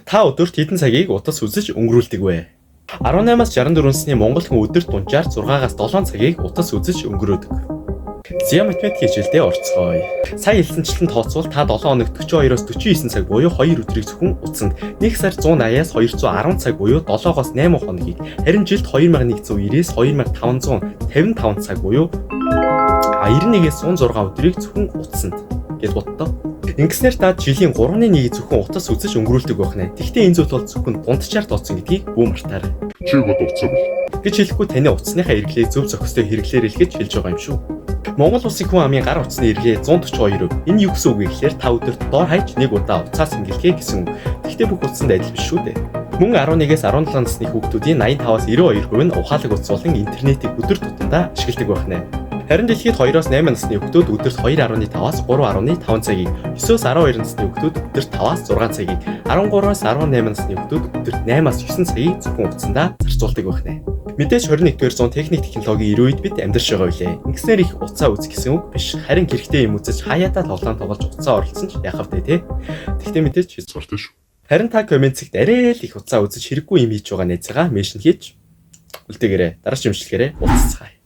Та өдөрт хэдэн цагийг утас үзэж өнгөрүүлдэг вэ? 18-аас 64 насны монгол хүн өдөрт дунджаар 6-аас 7 цагийг утас үзэж өнгөрөөдөг. Зя математик хичээлдээ орцгоё. Сая хэлсэнчлэн тооцвол та 7 хоног 42-оос 49 цаг буюу 2 өдрийг зөвхөн утсанд, 1 сар 180-аас 210 цаг буюу 7-оос 8 хоногийг, харин жилд 2190-ээс 2555 цаг буюу 91-ээс 106 өдрийг зөвхөн утсанд гэж боддоо. Ингэснээр та жилийн 3/1-ийг зөвхөн утас үзэж өнгөрүүлдэг байх нэ. Тэгвэл энэ зүйл бол зөвхөн дундчаар тооцсон гэдгийг бүү мартаарай. Чи бод уцаа бил. Гэж хэлэхгүй таны утасныхаа эргэлээ зөв зохистой хэрэглээр л гэж хэлж байгаа юм шүү. Монгол улсын хүн амын гар утасны эргээ 142%. Энэ юу гэсэн үг вэ гэхээр та өдөрт доор хаяж нэг удаа утсаа сэнгэлгээ гэсэн үг. Тэгвэл бүх утсанд адил биш шүү дээ. Мөн 11-ээс 17 насны хүүхдүүдийн 85-аас 92% нь ухаалаг утас болон интернетийг өдөр тутамдаа ашигладаг байх нэ. Харин дэлхийд 2-оос 8 насны хүүхдүүд өдөрт 2.5-аас 3.5 цагийг, 9-оос 12 насны хүүхдүүд өдөрт 5-аас 6 цагийг, 13-аас 18 насны хүүхдүүд өдөрт 8-аас 9 цагийг зөвхөн утсандаа зарцуулдаг байх нэ. Мэдээж 21-р зуун техник технологийн үеид бид амьдарч байгаа билээ. Ингэснээр их утсаа үзэх гэсэн үг биш. Харин хэрэгтэй юм үзэж хаяатаа тоглоом тоглож утсаа оролцсон ч яхав дээ тий. Тэгтээ мэдээж Цартай шүү. харин та комент зэгт арай л их утсаа үзэж хэрэггүй юм хийж байгаа найзгаа меншн хийж үлдээгээрэй. Дараач юмшилгээрэй. Уулзцгаая.